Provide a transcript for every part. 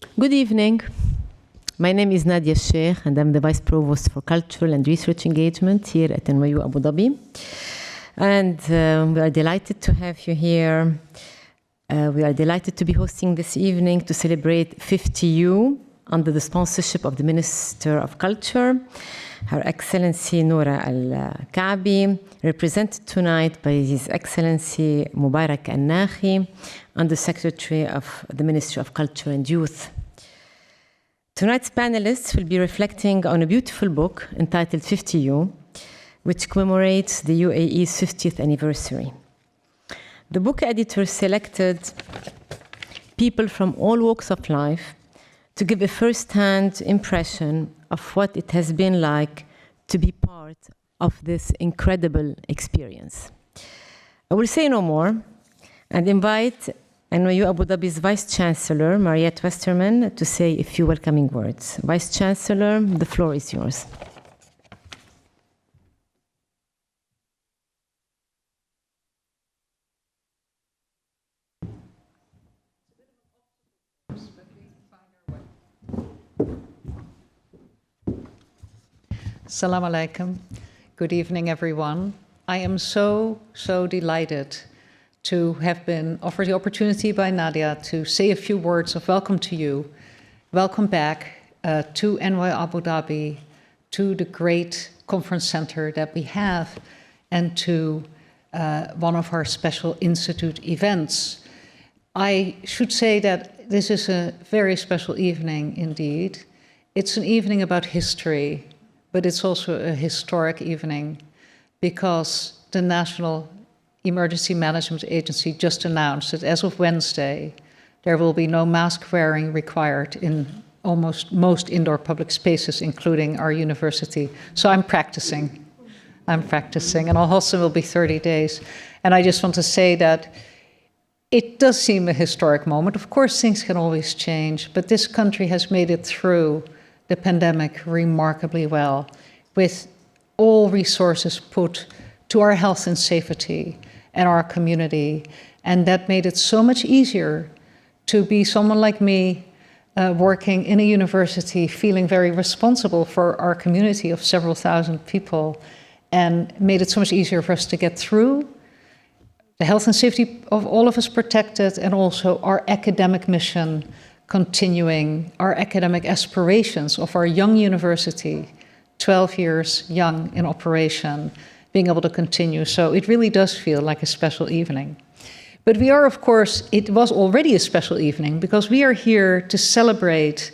Good evening. My name is Nadia Sheikh, and I'm the Vice Provost for Cultural and Research Engagement here at NYU Abu Dhabi. And we are delighted to have you here. We are delighted to be hosting this evening to celebrate 50U under the sponsorship of the Minister of Culture, Her Excellency Noura Al-Kaabi, represented tonight by His Excellency Mubarak Al-Nakhi, Under Secretary of the Ministry of Culture and Youth. Tonight's panelists will be reflecting on a beautiful book entitled 50U, which commemorates the UAE's 50th anniversary. The book editor selected people from all walks of life to give a first-hand impression of what it has been like to be part of this incredible experience. I will say no more and invite NYU Abu Dhabi's Vice Chancellor, Mariette Westerman, to say a few welcoming words. Vice Chancellor, the floor is yours. Assalamu alaikum. Good evening, everyone. I am so delighted to have been offered the opportunity by Nadia to say a few words of welcome to you. Welcome back to NYU Abu Dhabi, to the great conference center that we have, and to one of our special institute events. I should say that this is a very special evening indeed. It's an evening about history, but it's also a historic evening because the National Emergency Management Agency just announced that as of Wednesday, there will be no mask wearing required in almost most indoor public spaces, including our university. So I'm practicing, and also will be 30 days. And I just want to say that it does seem a historic moment. Of course, things can always change, but this country has made it through the pandemic remarkably well, with all resources put to our health and safety and our community. And that made it so much easier to be someone like me working in a university, feeling very responsible for our community of several thousand people, and made it so much easier for us to get through, the health and safety of all of us protected, and also our academic mission continuing, our academic aspirations of our young university, 12 years young in operation, being able to continue. So it really does feel like a special evening. But we are, of course, it was already a special evening because we are here to celebrate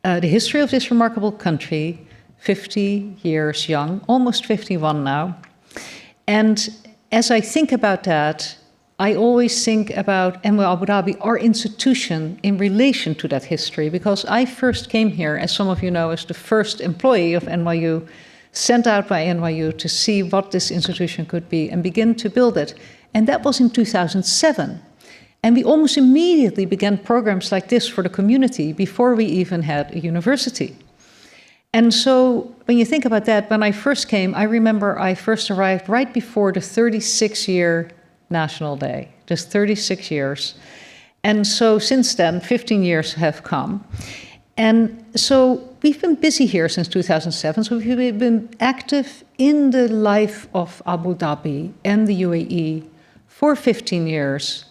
the history of this remarkable country, 50 years young, almost 51 now. And as I think about that, I always think about NYU Abu Dhabi, our institution, in relation to that history, because I first came here, as some of you know, as the first employee of NYU, sent out by NYU to see what this institution could be and begin to build it. And that was in 2007. And we almost immediately began programs like this for the community before we even had a university. And so when you think about that, when I first came, I remember I first arrived right before the 36-year National Day, just 36 years. And so since then, 15 years have come. And so we've been busy here since 2007, so we've been active in the life of Abu Dhabi and the UAE for 15 years,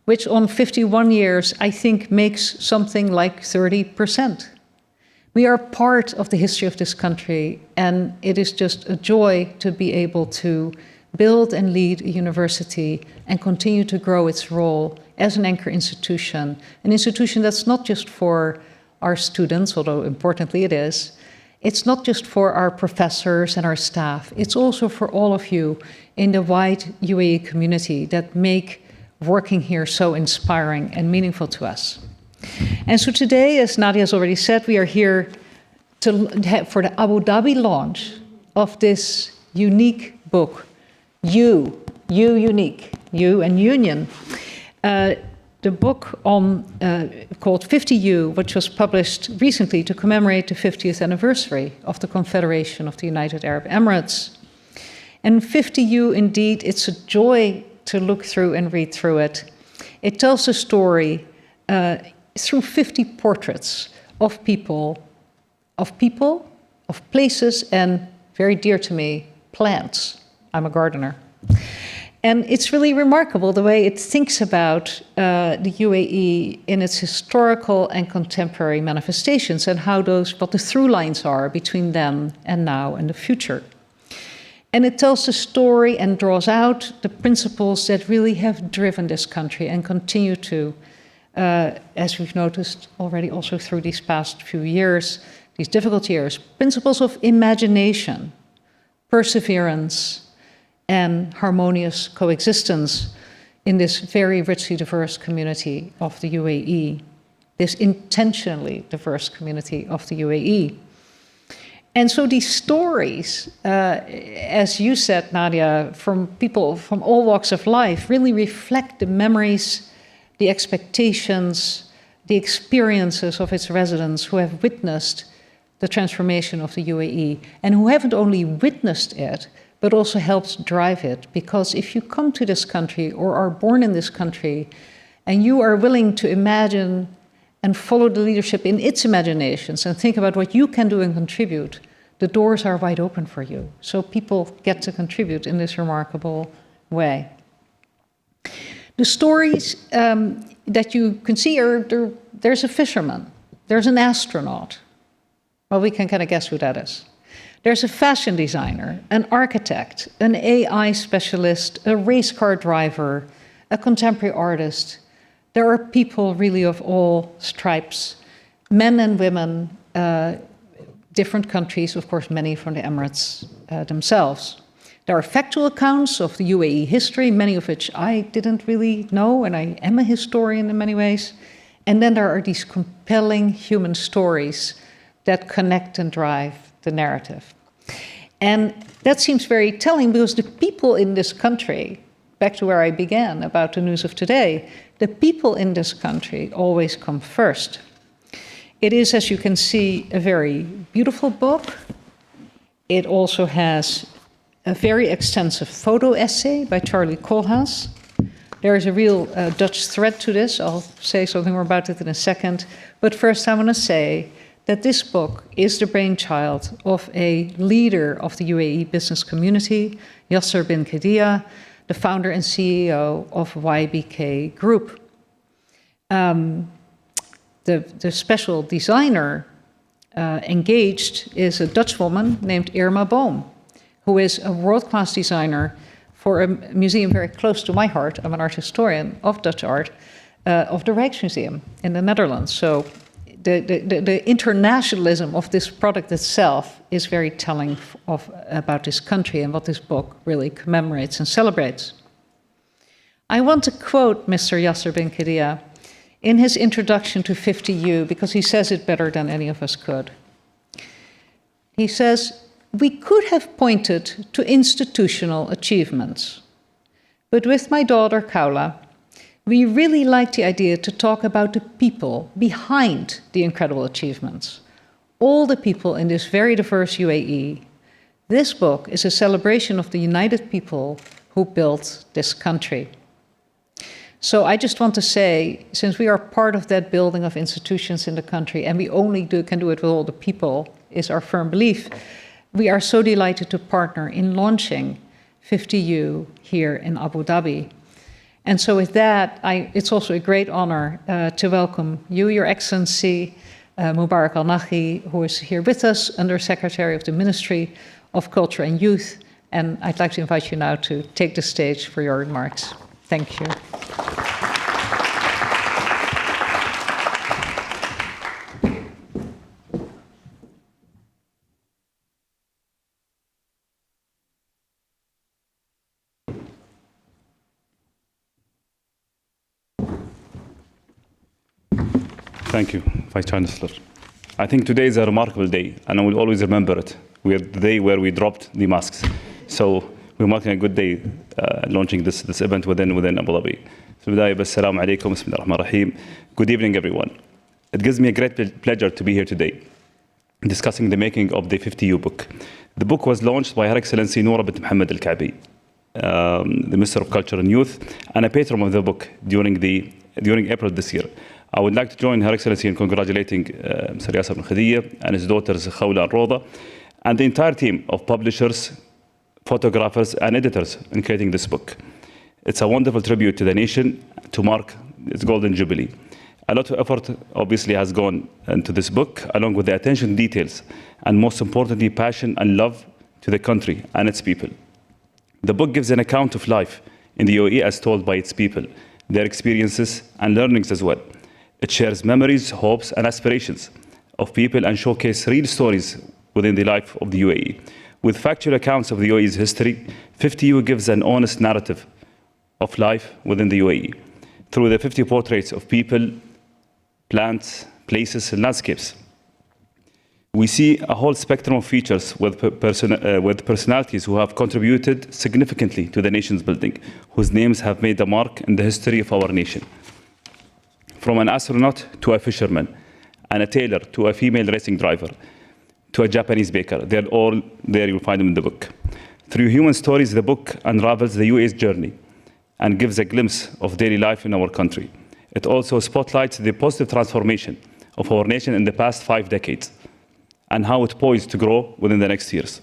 which on 51 years, I think makes something like 30%. We are part of the history of this country, and it is just a joy to be able to build and lead a university and continue to grow its role as an anchor institution, an institution that's not just for our students, although importantly it is. It's not just for our professors and our staff, it's also for all of you in the wide UAE community that make working here so inspiring and meaningful to us. And so today, as Nadia has already said, we are here for the Abu Dhabi launch of this unique book, You Unique, You and Union. The book called 50U, which was published recently to commemorate the 50th anniversary of the Confederation of the United Arab Emirates. And 50U, indeed, it's a joy to look through and read through it. It tells a story through 50 portraits of people, of places, and very dear to me, plants. I'm a gardener. And it's really remarkable the way it thinks about the UAE in its historical and contemporary manifestations and how what the through lines are between then and now and the future. And it tells the story and draws out the principles that really have driven this country and continue to, as we've noticed already also through these past few years, these difficult years, principles of imagination, perseverance, and harmonious coexistence in this very richly diverse community of the UAE, this intentionally diverse community of the UAE. And so these stories, as you said, Nadia, from people from all walks of life, really reflect the memories, the expectations, the experiences of its residents who have witnessed the transformation of the UAE, and who haven't only witnessed it, but also helped drive it. Because if you come to this country or are born in this country, and you are willing to imagine and follow the leadership in its imaginations and think about what you can do and contribute, the doors are wide open for you. So people get to contribute in this remarkable way. The stories that you can see are, there's a fisherman, there's an astronaut. Well, we can kind of guess who that is. There's a fashion designer, an architect, an AI specialist, a race car driver, a contemporary artist. There are people really of all stripes, men and women, different countries, of course, many from the Emirates themselves. There are factual accounts of the UAE history, many of which I didn't really know, and I am a historian in many ways. And then there are these compelling human stories that connect and drive the narrative. And that seems very telling because the people in this country, back to where I began about the news of today, the people in this country always come first. It is, as you can see, a very beautiful book. It also has a very extensive photo essay by Charlie Koolhaas. There is a real Dutch thread to this. I'll say something more about it in a second. But first I want to say that this book is the brainchild of a leader of the UAE business community, Yasser Bin Khediya, the founder and CEO of YBK Group. The special designer engaged is a Dutch woman named Irma Boom, who is a world-class designer for a museum very close to my heart. I'm an art historian of Dutch art, of the Rijksmuseum in the Netherlands. So the internationalism of this product itself is very telling about this country and what this book really commemorates and celebrates. I want to quote Mr. Yasser Bin Khediya in his introduction to 50U, because he says it better than any of us could. He says, "We could have pointed to institutional achievements, but with my daughter Khawla, we really like the idea to talk about the people behind the incredible achievements, all the people in this very diverse UAE. This book is a celebration of the united people who built this country." So I just want to say, since we are part of that building of institutions in the country, and we only can do it with all the people, is our firm belief, we are so delighted to partner in launching 50U here in Abu Dhabi. And so with that, it's also a great honor to welcome you, Your Excellency, Mubarak Al-Nahi, who is here with us, Under Secretary of the Ministry of Culture and Youth. And I'd like to invite you now to take the stage for your remarks. Thank you. Thank you, Vice Chancellor. I think today is a remarkable day, and I will always remember it. We are the day where we dropped the masks. So we're marking a good day launching this event within Abu Dhabi. So, assalamu alaikum, bismillah ar-Rahman ar-Rahim. Good evening, everyone. It gives me a great pleasure to be here today, discussing the making of the 50U book. The book was launched by Her Excellency Noura bint Mohammed Al-Ka'bi, the Minister of Culture and Youth, and a patron of the book during April this year. I would like to join Her Excellency in congratulating Mr. Yasser Bin Khediya and his daughters Khawla and Roda, and the entire team of publishers, photographers, and editors in creating this book. It's a wonderful tribute to the nation to mark its golden jubilee. A lot of effort obviously has gone into this book, along with the attention to details, and most importantly, passion and love to the country and its people. The book gives an account of life in the UAE as told by its people, their experiences and learnings as well. It shares memories, hopes, and aspirations of people and showcases real stories within the life of the UAE. With factual accounts of the UAE's history, 50U gives an honest narrative of life within the UAE through the 50 portraits of people, plants, places, and landscapes. We see a whole spectrum of features with personalities who have contributed significantly to the nation's building, whose names have made a mark in the history of our nation. From an astronaut to a fisherman, and a tailor to a female racing driver, to a Japanese baker. They're all there, you'll find them in the book. Through human stories, the book unravels the UAE's journey and gives a glimpse of daily life in our country. It also spotlights the positive transformation of our nation in the past 5 decades and how it's poised to grow within the next years.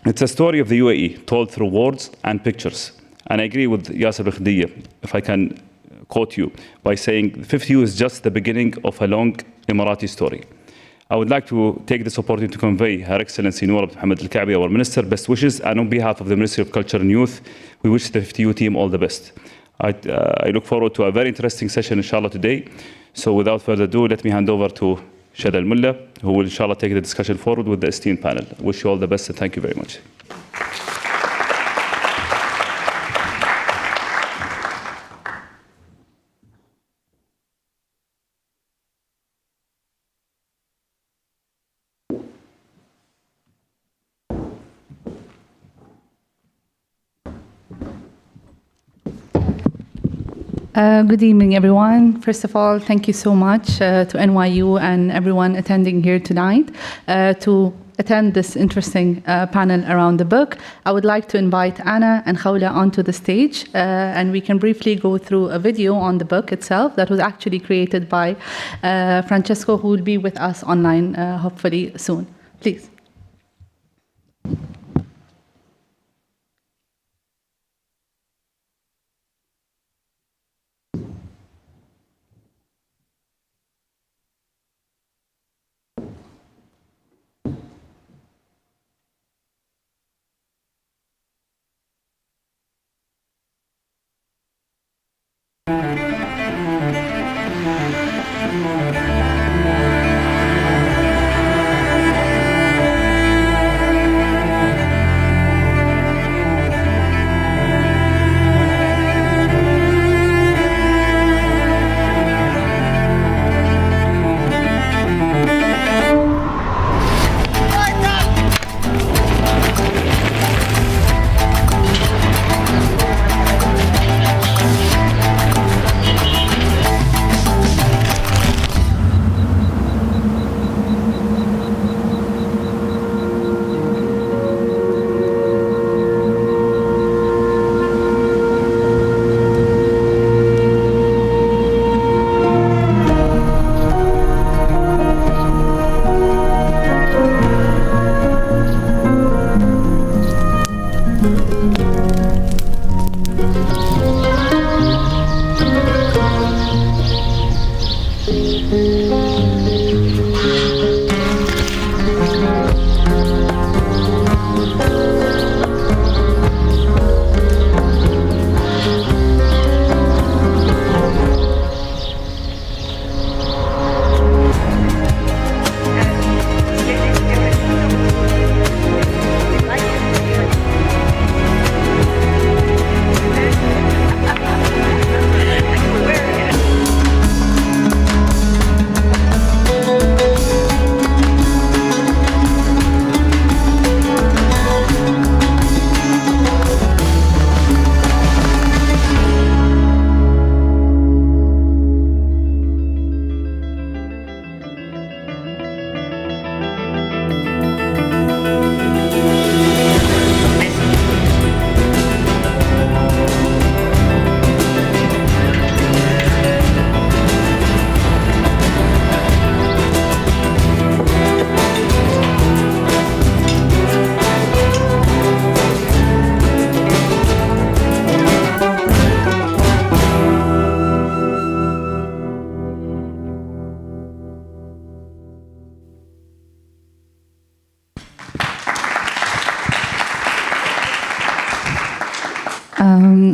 It's a story of the UAE told through words and pictures. And I agree with Yasser Bin Khediya, if I can quote you, by saying 50U is just the beginning of a long Emirati story. I would like to take this opportunity to convey Her Excellency Noor Ahmed Al-Kaabi, our Minister, best wishes, and on behalf of the Ministry of Culture and Youth, we wish the 50U team all the best. I look forward to a very interesting session, inshallah, today. So without further ado, let me hand over to Shad Al-Mullah, who will, inshallah, take the discussion forward with the esteemed panel. I wish you all the best, and thank you very much. Good evening, everyone. First of all, thank you so much to NYU and everyone attending here tonight to attend this interesting panel around the book. I would like to invite Anna and Khawla onto the stage, and we can briefly go through a video on the book itself that was actually created by Francesco, who will be with us online hopefully soon. Please.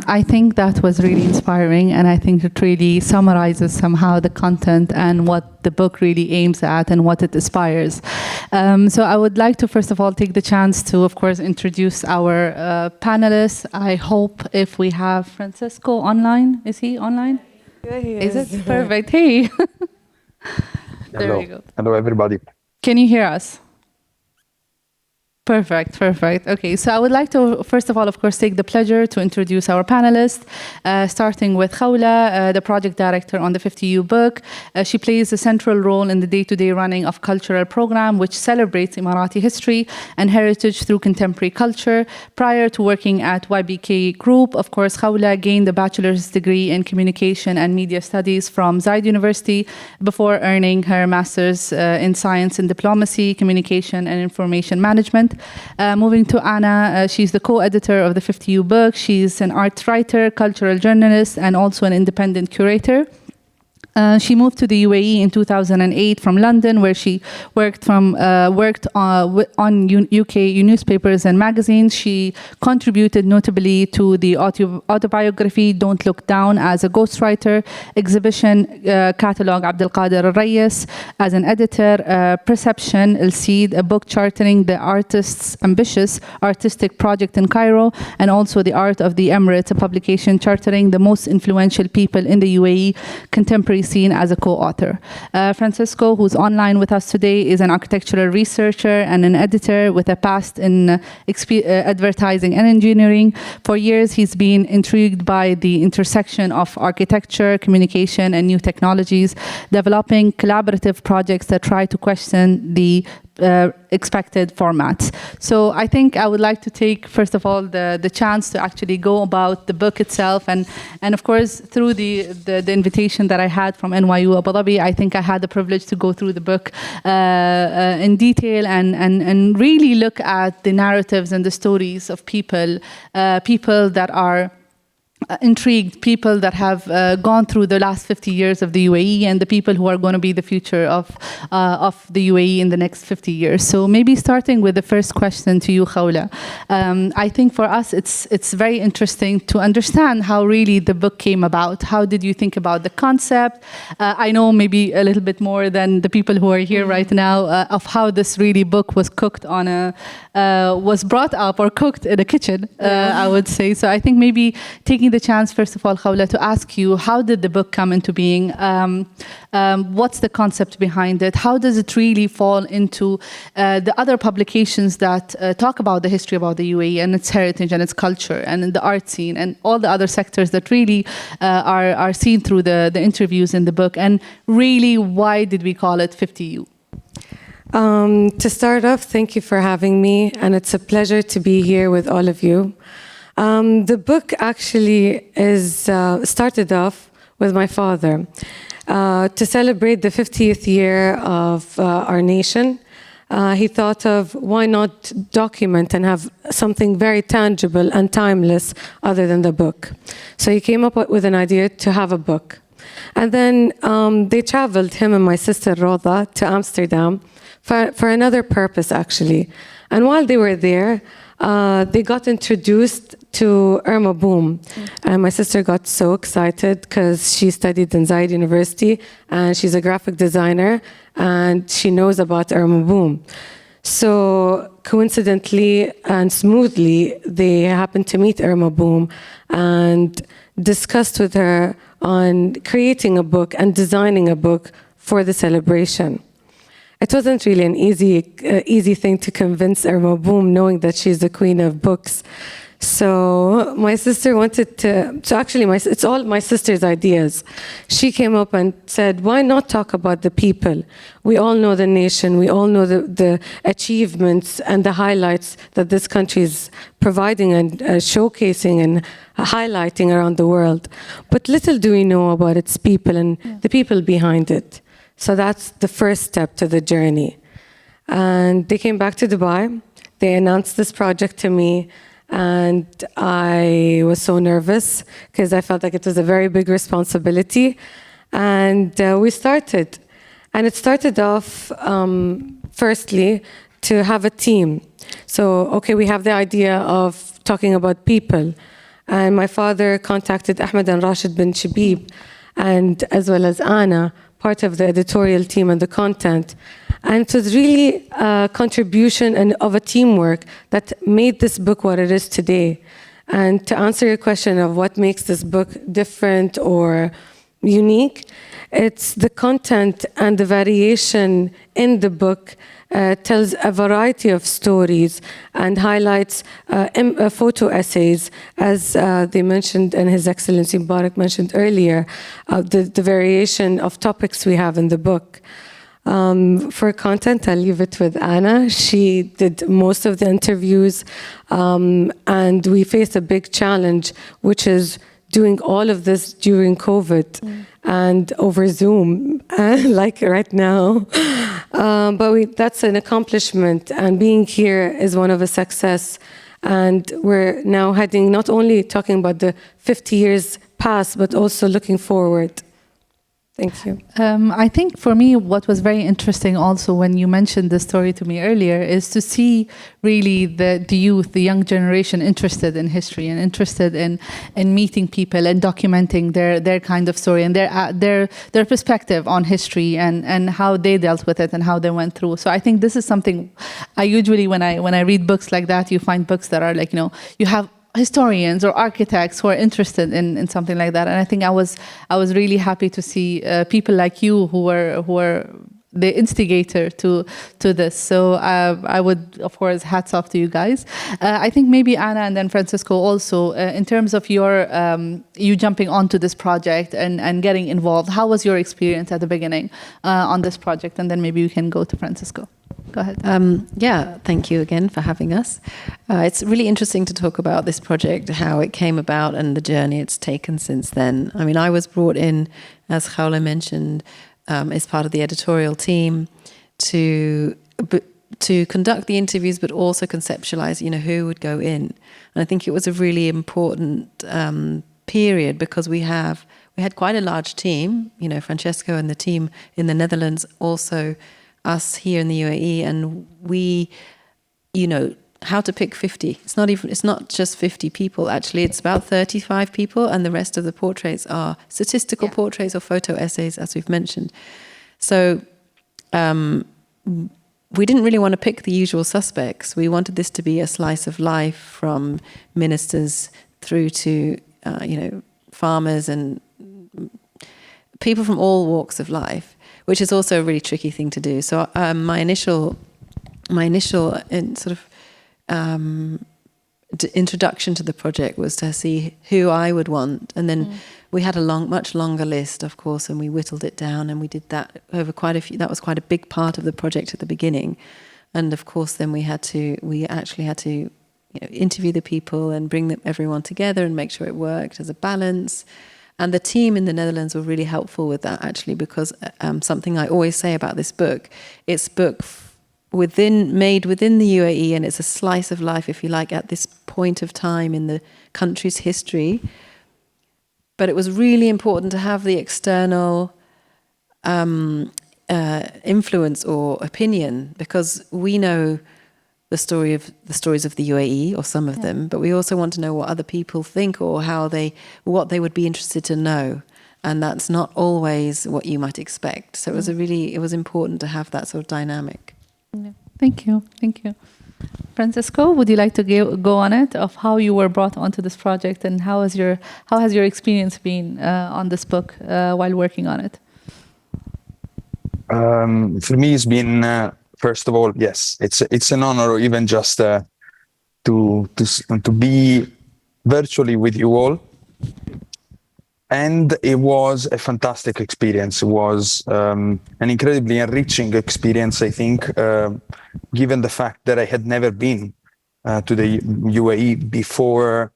I think that was really inspiring, and I think it really summarizes somehow the content and what the book really aims at and what it aspires. So I would like to first of all take the chance to, of course, introduce our panelists. I hope if we have Francesco online. Is he online? Yeah, he Is it? Perfect. Hey. There Hello. we go. Hello, everybody. Can you hear us? Perfect, perfect. Okay, so I would like to, first of all, of course, take the pleasure to introduce our panelists, starting with Khawla, the project director on the 50U book. She plays a central role in the day-to-day running of cultural program, which celebrates Emirati history and heritage through contemporary culture. Prior to working at YBK Group, of course, Khawla gained a bachelor's degree in communication and media studies from Zayed University before earning her master's in science and diplomacy, communication and information management. Moving to Anna, she's the co-editor of the 50U book. She's an art writer, cultural journalist, and also an independent curator. She moved to the UAE in 2008 from London, where she worked on UK newspapers and magazines. She contributed notably to the autobiography Don't Look Down as a ghostwriter, exhibition catalog Abdel Qadir Al-Rayes as an editor, Perception El-Seed, a book charting the artist's ambitious artistic project in Cairo, and also The Art of the Emirates, a publication charting the most influential people in the UAE contemporary scene as a co-author. Francesco, who's online with us today, is an architectural researcher and an editor with a past in advertising and engineering. For years, he's been intrigued by the intersection of architecture, communication, and new technologies, developing collaborative projects that try to question the expected formats. So I think I would like to take, first of all, the chance to actually go about the book itself. And of course, through the invitation that I had from NYU Abu Dhabi, I think I had the privilege to go through the book in detail and really look at the narratives and the stories of people that are intrigued, people that have gone through the last 50 years of the UAE and the people who are going to be the future of the UAE in the next 50 years. So maybe starting with the first question to you, Khawla. I think for us it's very interesting to understand how really the book came about. How did you think about the concept? I know maybe a little bit more than the people who are here right now of how this really book was cooked on was brought up or cooked in a kitchen, I would say. So I think maybe taking the chance, first of all, Khawla, to ask you, how did the book come into being? What's the concept behind it? How does it really fall into the other publications that talk about the history about the UAE and its heritage and its culture and the art scene and all the other sectors that really are seen through the interviews in the book? And really, why did we call it 50U? To start off, thank you for having me, and it's a pleasure to be here with all of you. The book actually started off with my father to celebrate the 50th year of our nation. He thought of why not document and have something very tangible and timeless other than the book. So he came up with an idea to have a book. And then they traveled, him and my sister Roda, to Amsterdam for another purpose, actually. And while they were there, they got introduced to Irma Boom. And my sister got so excited because she studied in Zayed University and she's a graphic designer and she knows about Irma Boom. So coincidentally and smoothly, they happened to meet Irma Boom and discussed with her on creating a book and designing a book for the celebration. It wasn't really an easy thing to convince Irma Boom, knowing that she's the queen of books. So my sister wanted to, it's all my sister's ideas. She came up and said, why not talk about the people? We all know the nation, we all know the achievements and the highlights that this country is providing and showcasing and highlighting around the world. But little do we know about its people and the people behind it. So that's the first step to the journey. And they came back to Dubai. They announced this project to me. And I was so nervous because I felt like it was a very big responsibility. And we started. And it started off, firstly, to have a team. So, okay, we have the idea of talking about people. And my father contacted Ahmed and Rashid bin Shabib, and as well as Anna, part of the editorial team and the content. And it was really a contribution and of a teamwork that made this book what it is today. And to answer your question of what makes this book different or unique, it's the content and the variation in the book tells a variety of stories and highlights photo essays, as they mentioned and His Excellency Mubarak mentioned earlier, the variation of topics we have in the book. For content, I'll leave it with Anna. She did most of the interviews, and we faced a big challenge, which is doing all of this during COVID and over Zoom, like right now. But that's an accomplishment, and being here is one of a success. And we're now heading, not only talking about the 50 years past, but also looking forward. Thank you. I think for me, what was very interesting also when you mentioned the story to me earlier is to see really the youth, the young generation interested in history and interested in meeting people and documenting their kind of story and their perspective on history and how they dealt with it and how they went through. So I think this is something I usually, when I read books like that, you find books that are like, you have historians or architects who are interested in something like that, and I think I was really happy to see people like you who were the instigator to this. So I would, of course, hats off to you guys. I think maybe Anna and then Francesco also, in terms of your you jumping onto this project and getting involved. How was your experience at the beginning on this project? And then maybe we can go to Francesco. Go ahead. Yeah, thank you again for having us. It's really interesting to talk about this project, how it came about and the journey it's taken since then. I mean, I was brought in, as Khawla mentioned, as part of the editorial team to conduct the interviews, but also conceptualize, who would go in. And I think it was a really important period because we had quite a large team, Francesco and the team in the Netherlands, also us here in the UAE, and we, how to pick 50. It's not just 50 people, actually. It's about 35 people, and the rest of the portraits are statistical portraits or photo essays, as we've mentioned. So we didn't really want to pick the usual suspects. We wanted this to be a slice of life from ministers through to, farmers and people from all walks of life, which is also a really tricky thing to do. So my initial introduction to the project was to see who I would want, and then we had a much longer list, of course, and we whittled it down, and we did that over quite a few. That was quite a big part of the project at the beginning, and of course, then we actually had to interview the people and bring everyone together and make sure it worked as a balance. And the team in the Netherlands were really helpful with that, actually, because something I always say about this book, it's made within the UAE, and it's a slice of life, if you like, at this point of time in the country's history. But it was really important to have the external influence or opinion, because we know the stories of the UAE, or some of them, but we also want to know what other people think or what they would be interested to know, and that's not always what you might expect. So it was important to have that sort of dynamic. Yeah. Thank you. Francesco, would you like to go on it of how you were brought onto this project, and how has your experience been on this book while working on it? For me, it's been. First of all, yes, it's an honor, even just to be virtually with you all, and it was a fantastic experience. It was an incredibly enriching experience, I think, given the fact that I had never been to the UAE before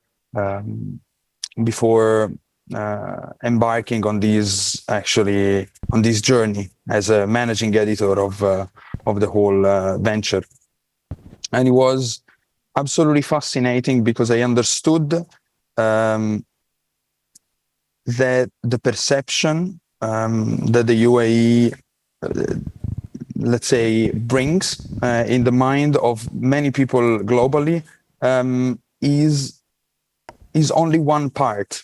embarking on this journey as a managing editor of the whole venture. And it was absolutely fascinating because I understood that the perception that the UAE, let's say, brings in the mind of many people globally is only one part.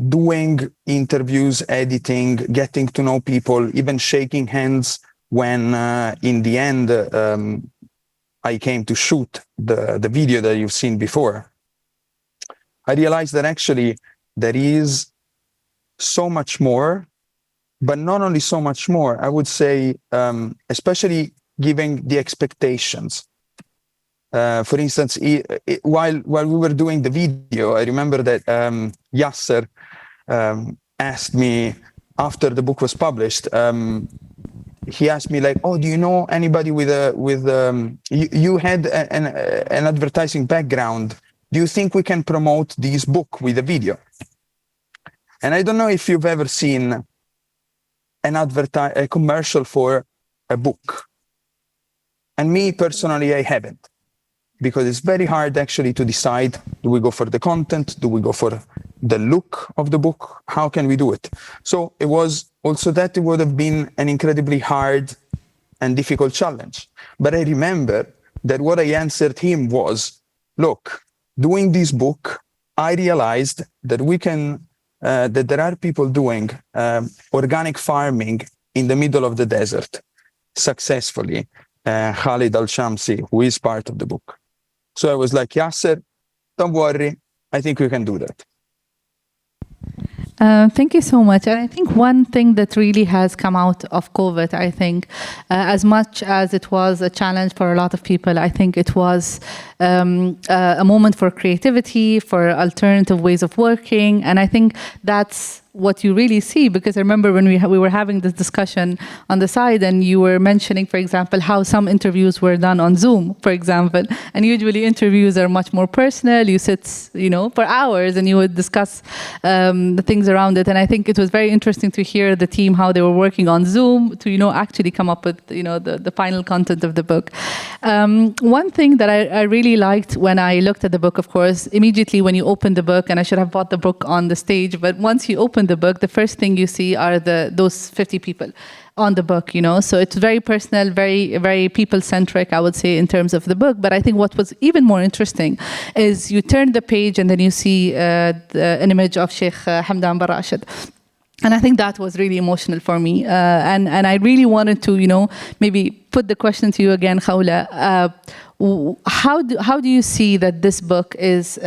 Doing interviews, editing, getting to know people, even shaking hands when in the end I came to shoot the video that you've seen before. I realized that actually there is so much more, but not only so much more, I would say, especially giving the expectations. For instance, while we were doing the video, I remember that Yasser asked me after the book was published. He asked me like, "Oh, do you know anybody with you had an advertising background? Do you think we can promote this book with a video?" And I don't know if you've ever seen a commercial for a book. And me personally, I haven't. Because it's very hard actually to decide, do we go for the content? Do we go for the look of the book? How can we do it? So it was also that it would have been an incredibly hard and difficult challenge. But I remember that what I answered him was, look, doing this book, I realized that we can, that there are people doing organic farming in the middle of the desert successfully. Khalid Al-Shamsi, who is part of the book. So I was like, Yasser, don't worry, I think we can do that. Thank you so much. And I think one thing that really has come out of COVID, I think, as much as it was a challenge for a lot of people, I think it was a moment for creativity, for alternative ways of working. And I think that's what you really see, because I remember when we were having this discussion on the side, and you were mentioning, for example, how some interviews were done on Zoom, for example, and usually interviews are much more personal. You sit, for hours, and you would discuss the things around it. And I think it was very interesting to hear the team how they were working on Zoom to actually come up with the final content of the book. One thing that I really liked when I looked at the book, of course, immediately when you open the book, and I should have bought the book on the stage, but once you open the book, the first thing you see are those 50 people on the book, So it's very personal, very, very people-centric, I would say, in terms of the book. But I think what was even more interesting is you turn the page and then you see an image of Sheikh Hamdan bin Rashid. And I think that was really emotional for me. And I really wanted to, maybe put the question to you again, Khawla. How do you see that this book is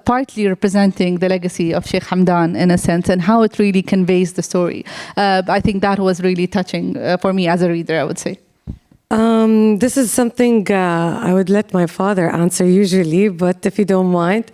partly representing the legacy of Sheikh Hamdan in a sense, and how it really conveys the story? I think that was really touching for me as a reader, I would say. This is something I would let my father answer usually, but if you don't mind,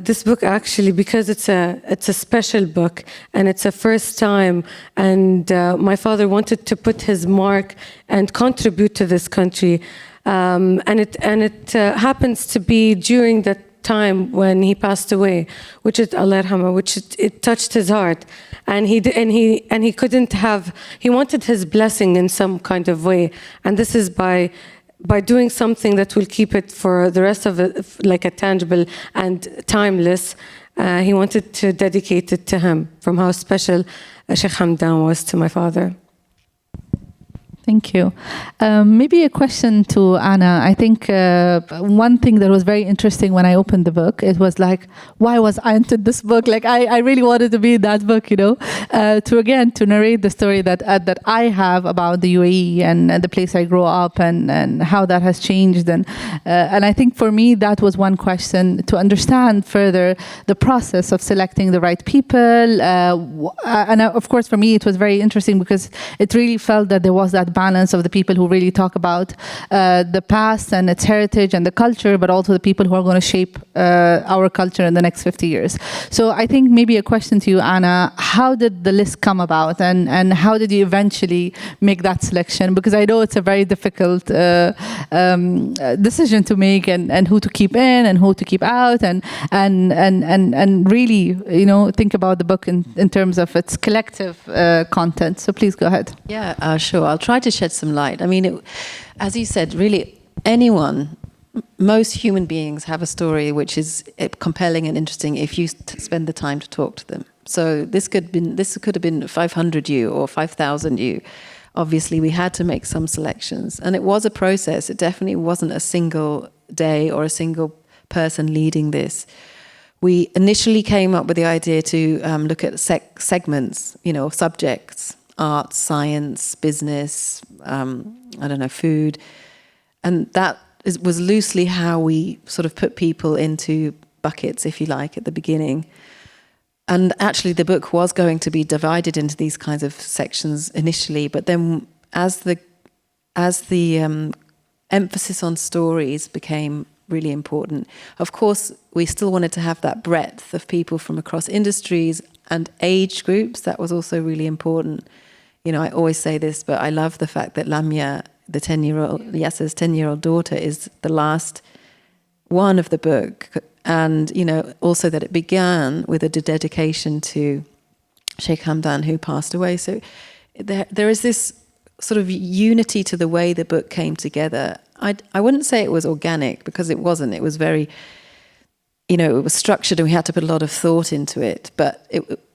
this book actually, because it's a special book and it's a first time, and my father wanted to put his mark and contribute to this country, and it happens to be during that time when he passed away, which is Allah yarhamah, which it touched his heart, and he couldn't have. He wanted his blessing in some kind of way, and this is by doing something that will keep it for the rest of it, like a tangible and timeless. He wanted to dedicate it to him, from how special Sheikh Hamdan was to my father. Thank you. Maybe a question to Anna. I think one thing that was very interesting when I opened the book, it was like, why was I into this book? Like, I really wanted to be in that book, to narrate the story that I have about the UAE and the place I grew up and how that has changed. And I think for me, that was one question, to understand further the process of selecting the right people. And of course, for me, it was very interesting because it really felt that there was that balance of the people who really talk about the past and its heritage and the culture, but also the people who are going to shape our culture in the next 50 years. So I think maybe a question to you, Anna, how did the list come about, and how did you eventually make that selection? Because I know it's a very difficult decision to make, and who to keep in and who to keep out, and really, think about the book in terms of its collective content. So please go ahead. Yeah, sure. I'll try to shed some light. I mean, as you said, really most human beings have a story which is compelling and interesting if you spend the time to talk to them. So this could have been 500 you or 5,000 you. obviously we had to make some selections. And it was a process. It definitely wasn't a single day or a single person leading this. We initially came up with the idea to look at segments, subjects, arts, science, business, food. And that was loosely how we sort of put people into buckets, if you like, at the beginning. And actually the book was going to be divided into these kinds of sections initially, but then as the emphasis on stories became really important, of course, we still wanted to have that breadth of people from across industries and age groups. That was also really important. I always say this, but I love the fact that Lamia, Yasser's 10-year-old daughter, is the last one of the book. And, also that it began with a dedication to Sheikh Hamdan, who passed away. So there is this sort of unity to the way the book came together. I wouldn't say it was organic, because it wasn't. It was very, it was structured and we had to put a lot of thought into it. But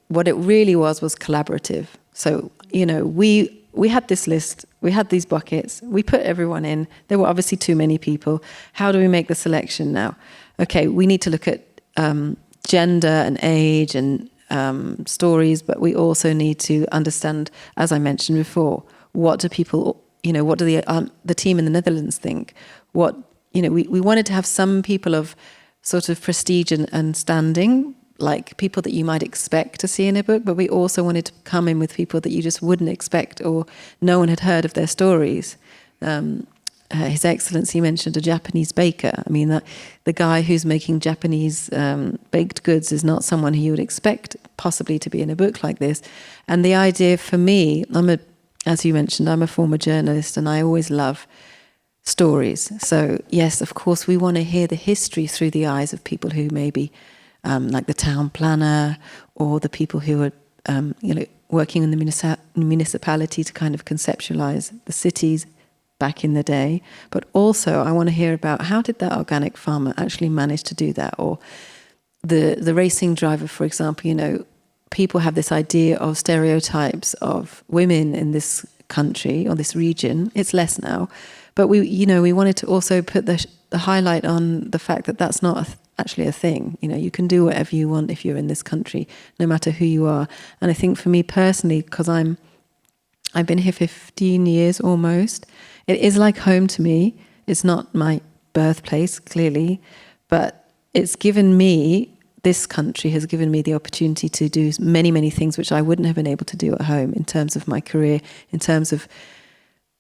what it really was collaborative. So, we had this list, we had these buckets, we put everyone in. There were obviously too many people. How do we make the selection now? Okay, we need to look at gender and age and stories, but we also need to understand, as I mentioned before, what do people, what do the team in the Netherlands think? We wanted to have some people of sort of prestige and standing, like people that you might expect to see in a book, but we also wanted to come in with people that you just wouldn't expect, or no one had heard of their stories. His Excellency mentioned a Japanese baker. I mean, the guy who's making Japanese baked goods is not someone who you would expect possibly to be in a book like this. And the idea for me, as you mentioned, I'm a former journalist and I always love stories. So yes, of course, we want to hear the history through the eyes of people who maybe, like the town planner or the people who are, working in the municipality to kind of conceptualize the cities back in the day. But also I want to hear about how did that organic farmer actually manage to do that? Or the racing driver, for example, people have this idea of stereotypes of women in this country or this region. It's less now. But we wanted to also put the highlight on the fact that that's not actually a thing. You can do whatever you want if you're in this country, no matter who you are. And I think for me personally, because I've been here 15 years almost, it is like home to me. It's not my birthplace, clearly, but it's given me, this country has given me the opportunity to do many, many things which I wouldn't have been able to do at home, in terms of my career, in terms of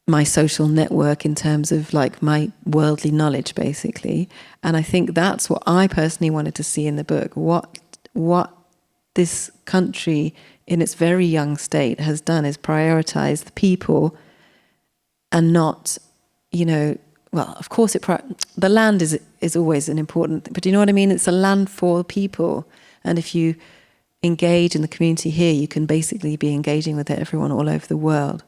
my social network, in terms of like my worldly knowledge, basically. And I think that's what I personally wanted to see in the book. What this country in its very young state has done is prioritize the people and not, well, of course, the land is always an important thing, but do you know what I mean? It's a land for people. And if you engage in the community here, you can basically be engaging with everyone all over the world.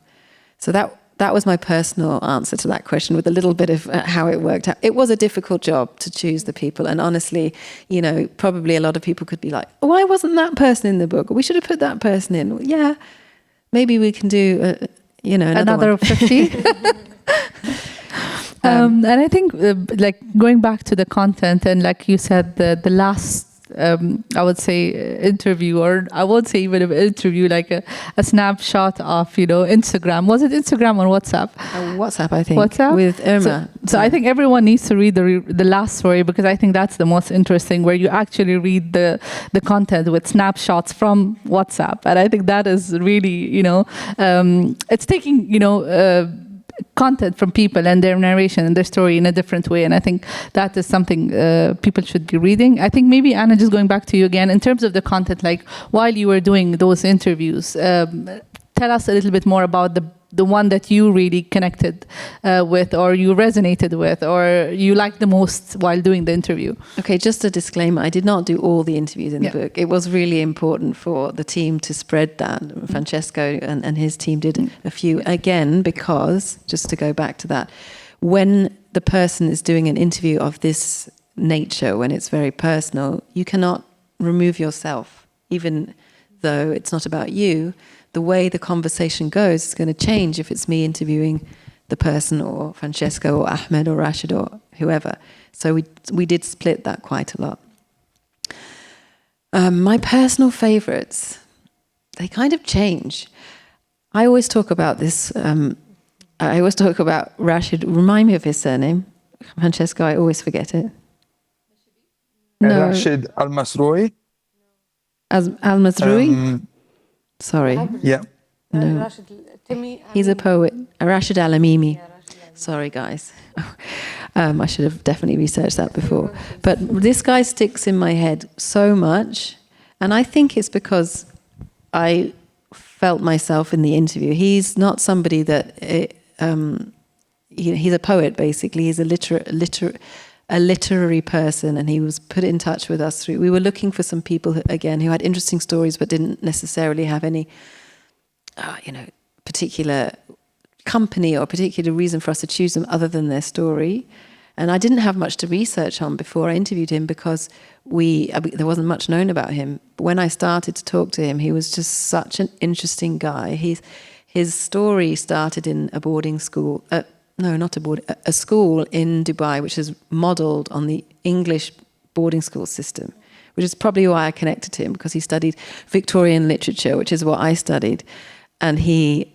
So that was my personal answer to that question, with a little bit of how it worked out. It was a difficult job to choose the people. And honestly, probably a lot of people could be like, oh, why wasn't that person in the book? We should have put that person in. Well, yeah, maybe we can do, another 50. And I think, going back to the content, and like you said, the last, I would say, interview, or I won't say even an interview, like a snapshot of, Instagram. Was it Instagram or WhatsApp? WhatsApp, I think. WhatsApp? With Irma. So I think everyone needs to read the last story, because I think that's the most interesting, where you actually read the content with snapshots from WhatsApp. And I think that is really, it's taking, content from people and their narration and their story in a different way. And I think that is something people should be reading. I think maybe, Anna, just going back to you again, in terms of the content, like while you were doing those interviews, tell us a little bit more about the one that you really connected with, or you resonated with, or you liked the most while doing the interview. Okay, just a disclaimer. I did not do all the interviews in the book. It was really important for the team to spread that. Francesco and his team did a few, again, because, just to go back to that, when the person is doing an interview of this nature, when it's very personal, you cannot remove yourself, even though it's not about you. the way the conversation goes is going to change if it's me interviewing the person or Francesco or Ahmed or Rashid or whoever. So we did split that quite a lot. My personal favorites, they kind of change. I always talk about this. I always talk about Rashid. Remind me of his surname. Francesco, I always forget it. No. Rashid Al-Masroui. Al-Masroui? Sorry. Yeah. No. He's a poet. Rashid Al-Amimi. Sorry, guys. I should have definitely researched that before. But this guy sticks in my head so much. And I think it's because I felt myself in the interview. He's not somebody that... he's a poet, basically. He's a literary person, and he was put in touch with us through... We were looking for some people, again, who had interesting stories but didn't necessarily have any, particular company or particular reason for us to choose them other than their story. And I didn't have much to research on before I interviewed him because there wasn't much known about him. But when I started to talk to him, he was just such an interesting guy. His story started in a boarding school, a school in Dubai, which is modelled on the English boarding school system, which is probably why I connected to him, because he studied Victorian literature, which is what I studied. And he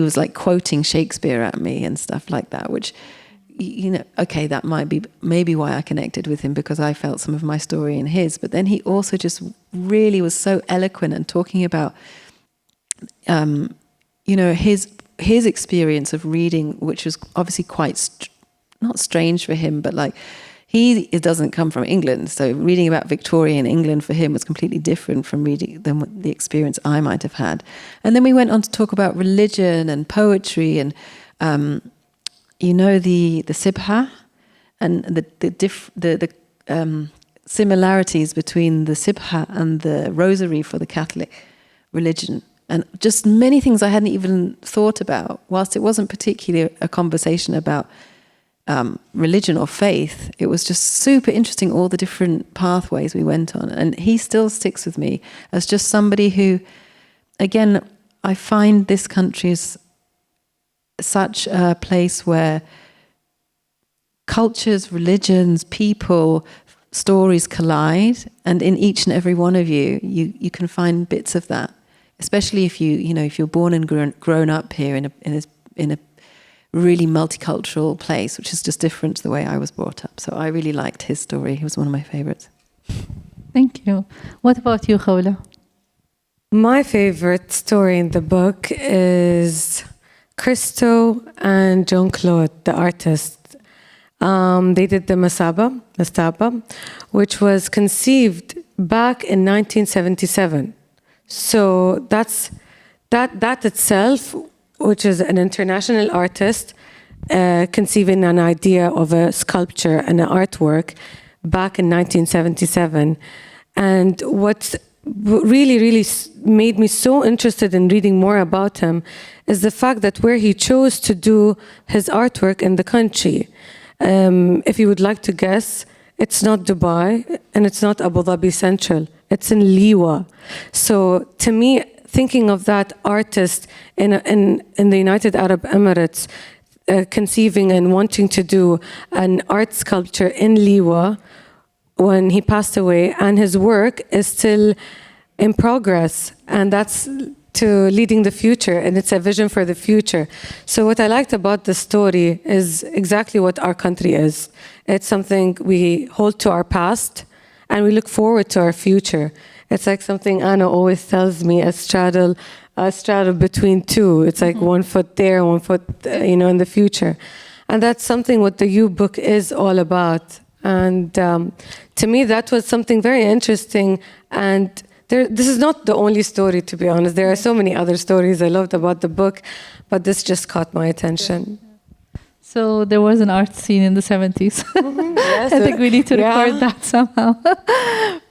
was like quoting Shakespeare at me and stuff like that, which, that might be maybe why I connected with him, because I felt some of my story in his. But then he also just really was so eloquent and talking about, his experience of reading, which was obviously quite not strange for him, but like he doesn't come from England, so reading about Victorian England for him was completely different from reading than the experience I might have had. And then we went on to talk about religion and poetry and the Sibha and the similarities between the Sibha and the Rosary for the Catholic religion. And just many things I hadn't even thought about. Whilst it wasn't particularly a conversation about religion or faith, it was just super interesting, all the different pathways we went on. And he still sticks with me as just somebody who, again, I find this country is such a place where cultures, religions, people, stories collide. And in each and every one of you can find bits of that. Especially if if you're born and grown up here in a really multicultural place, which is just different to the way I was brought up. So I really liked his story. He was one of my favorites. Thank you. What about you, Khawla? My favorite story in the book is Christo and Jean-Claude, the artist. They did the Mastaba, which was conceived back in 1977. So that itself, which is an international artist conceiving an idea of a sculpture and an artwork back in 1977. And what really, really made me so interested in reading more about him is the fact that where he chose to do his artwork in the country. If you would like to guess, it's not Dubai and it's not Abu Dhabi Central. It's in Liwa. So to me, thinking of that artist in the United Arab Emirates, conceiving and wanting to do an art sculpture in Liwa when he passed away, and his work is still in progress, and that's to leading the future, and it's a vision for the future. So what I liked about the story is exactly what our country is. It's something we hold to our past, and we look forward to our future. It's like something Anna always tells me, a straddle between two. It's like one foot there, one foot, in the future. And that's something what the U book is all about. And to me, that was something very interesting. And this is not the only story, to be honest. There are so many other stories I loved about the book, but this just caught my attention. So there was an art scene in the 70s. Yes, I think we need to record that somehow.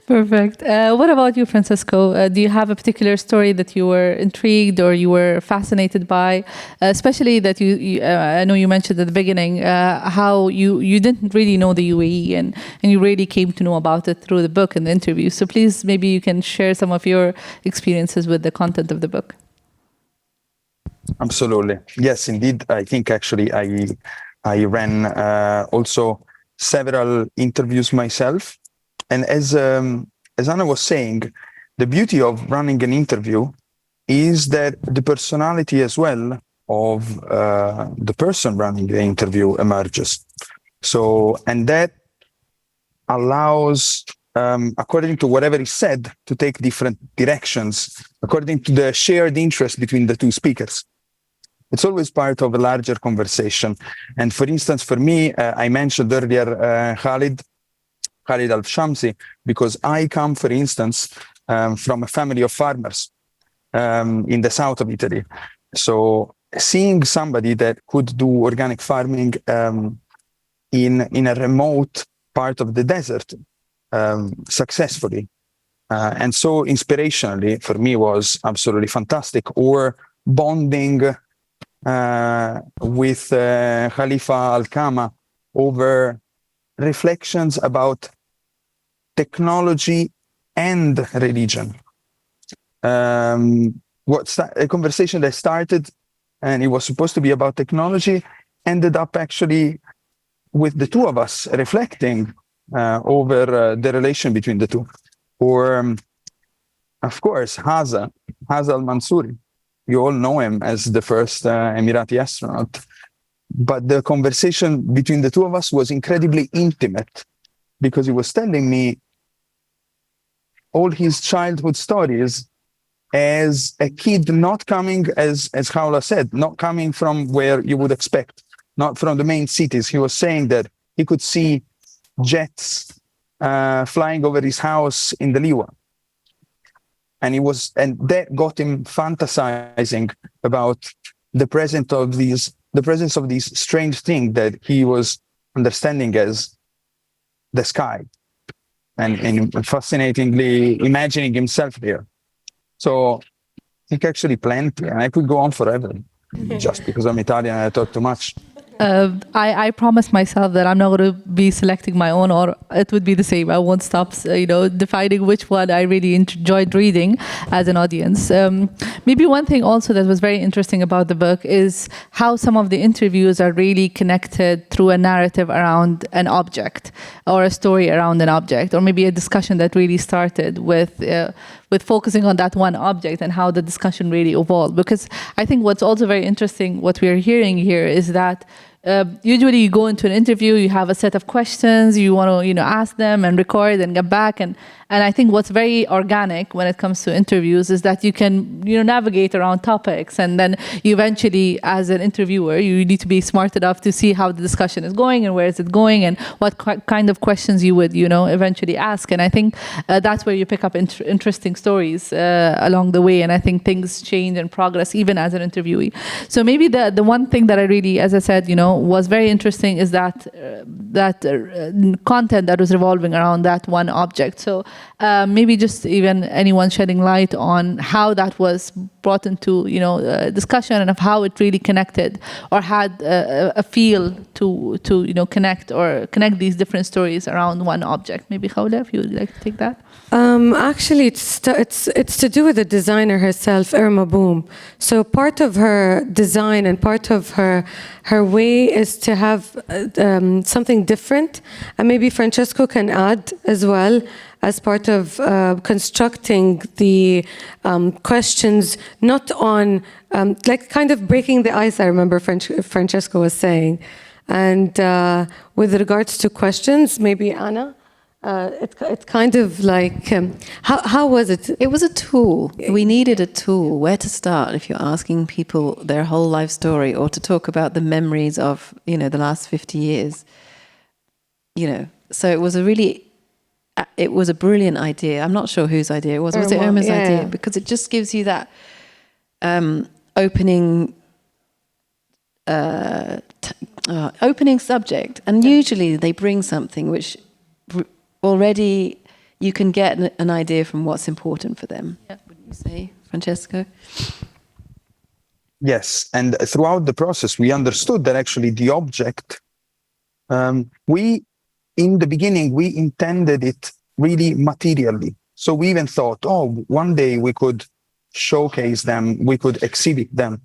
Perfect. What about you, Francesco? Do you have a particular story that you were intrigued or you were fascinated by? Especially that I know you mentioned at the beginning how you didn't really know the UAE and you really came to know about it through the book and the interview. So please, maybe you can share some of your experiences with the content of the book. Absolutely. Yes, indeed. I think actually I ran also several interviews myself. And as Anna was saying, the beauty of running an interview is that the personality as well of the person running the interview emerges. So, and that allows, according to whatever is said, to take different directions, according to the shared interest between the two speakers. It's always part of a larger conversation. And for instance, for me, I mentioned earlier Khalid Al-Shamsi, because I come, for instance, from a family of farmers in the south of Italy. So seeing somebody that could do organic farming in a remote part of the desert successfully and so inspirationally for me was absolutely fantastic. Or bonding with Khalifa Al-Kama over reflections about technology and religion. A conversation that started and it was supposed to be about technology ended up actually with the two of us reflecting over the relation between the two. Or, of course, Haza Al-Mansouri. You all know him as the first Emirati astronaut. But the conversation between the two of us was incredibly intimate because he was telling me all his childhood stories as a kid, not coming, as Khawla said, not coming from where you would expect, not from the main cities. He was saying that he could see jets flying over his house in the Liwa. And that got him fantasizing about the presence of these strange things that he was understanding as the sky, and fascinatingly imagining himself there. So I think actually plenty, and I could go on forever. Just because I'm Italian, I talk too much. I promised myself that I'm not going to be selecting my own, or it would be the same. I won't stop, defining which one I really enjoyed reading as an audience. Maybe one thing also that was very interesting about the book is how some of the interviews are really connected through a narrative around an object or a story around an object, or maybe a discussion that really started with focusing on that one object and how the discussion really evolved. Because I think what's also very interesting, what we're hearing here, is that usually you go into an interview, you have a set of questions, you want to ask them and record and get back, and I think what's very organic when it comes to interviews is that you can navigate around topics, and then you eventually, as an interviewer, you need to be smart enough to see how the discussion is going and where is it going and what kind of questions you would eventually ask. And I think that's where you pick up interesting stories along the way, and I think things change and progress even as an interviewee. So maybe the one thing that I really, as I said, was very interesting is that content that was revolving around that one object. So maybe just even anyone shedding light on how that was brought into discussion, and of how it really connected or had a feel to connect these different stories around one object. Maybe Khawla, if you would like to take that. Actually, it's to do with the designer herself, Irma Boom. So part of her design and part of her way is to have something different, and maybe Francesco can add as well as part of constructing the questions, not on like kind of breaking the ice. I remember Francesco was saying, and with regards to questions, maybe Anna. It's kind of like, how was it? It was a tool. We needed a tool, where to start if you're asking people their whole life story, or to talk about the memories of, the last 50 years. So it was a brilliant idea. I'm not sure whose idea it was. Was it Irma's idea? Yeah. Because it just gives you that opening subject. And usually they bring something which already you can get an idea from what's important for them. Yeah. Would you say, Francesco? Yes, and throughout the process, we understood that actually the object, in the beginning, we intended it really materially. So we even thought, oh, one day we could showcase them, we could exhibit them.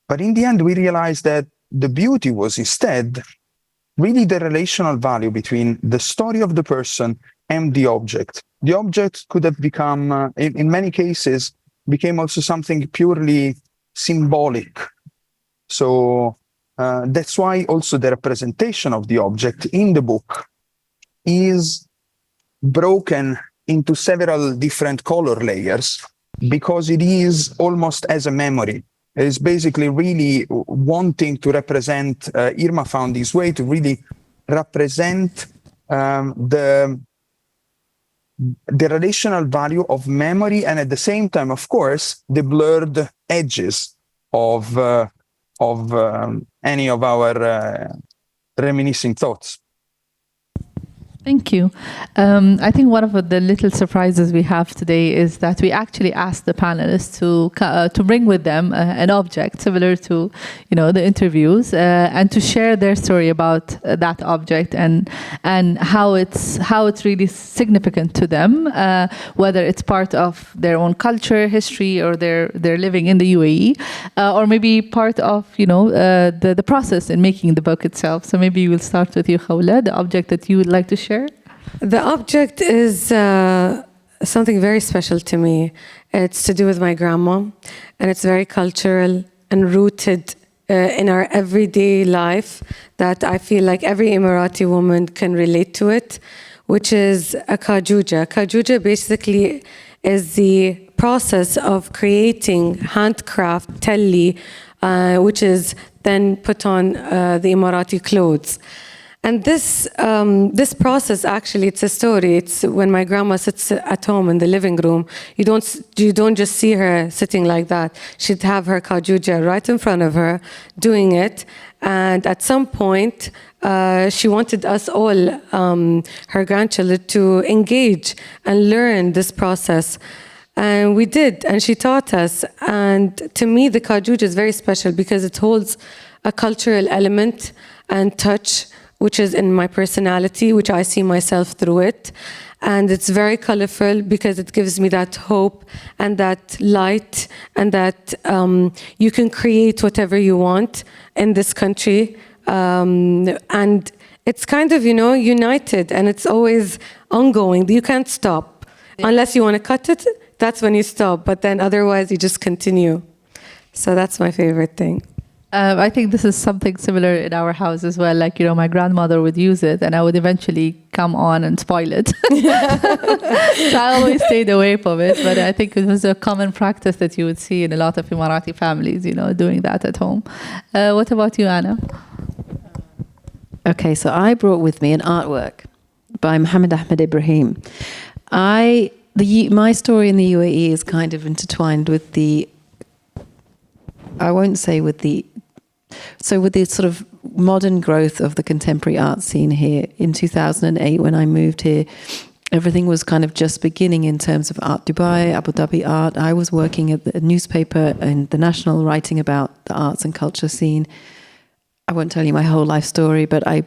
But in the end, we realized that the beauty was instead really the relational value between the story of the person and the object. The object could have become, in many cases, became also something purely symbolic. So that's why also the representation of the object in the book is broken into several different color layers, because it is almost as a memory. It is basically really wanting to represent, Irma found this way to really represent the relational value of memory, and at the same time, of course, the blurred edges of any of our reminiscing thoughts. Thank you. I think one of the little surprises we have today is that we actually asked the panelists to bring with them an object similar to, the interviews, and to share their story about that object and how it's really significant to them, whether it's part of their own culture, history, or they're living in the UAE, or maybe part of the process in making the book itself. So maybe we'll start with you, Khawla, the object that you would like to share. The object is something very special to me. It's to do with my grandma, and it's very cultural and rooted in our everyday life, that I feel like every Emirati woman can relate to it, which is a kajuja. Kajuja basically is the process of creating handcraft telli, which is then put on the Emirati clothes. And this process, actually, it's a story. It's when my grandma sits at home in the living room. You don't just see her sitting like that. She'd have her kajuja right in front of her, doing it. And at some point, she wanted us all, her grandchildren, to engage and learn this process. And we did, and she taught us. And to me, the kajuja is very special because it holds a cultural element and touch, which is in my personality, which I see myself through it. And it's very colorful because it gives me that hope and that light, and that you can create whatever you want in this country. And it's kind of, united, and it's always ongoing. You can't stop. Unless you want to cut it, that's when you stop. But then otherwise, you just continue. So that's my favorite thing. I think this is something similar in our house as well. Like, my grandmother would use it, and I would eventually come on and spoil it. So I always stayed away from it. But I think it was a common practice that you would see in a lot of Emirati families, doing that at home. What about you, Anna? Okay, so I brought with me an artwork by Mohammed Ahmed Ibrahim. My story in the UAE is kind of intertwined with with the sort of modern growth of the contemporary art scene here. In 2008, when I moved here, everything was kind of just beginning in terms of Art Dubai, Abu Dhabi art. I was working at the newspaper and the National, writing about the arts and culture scene. I won't tell you my whole life story, but I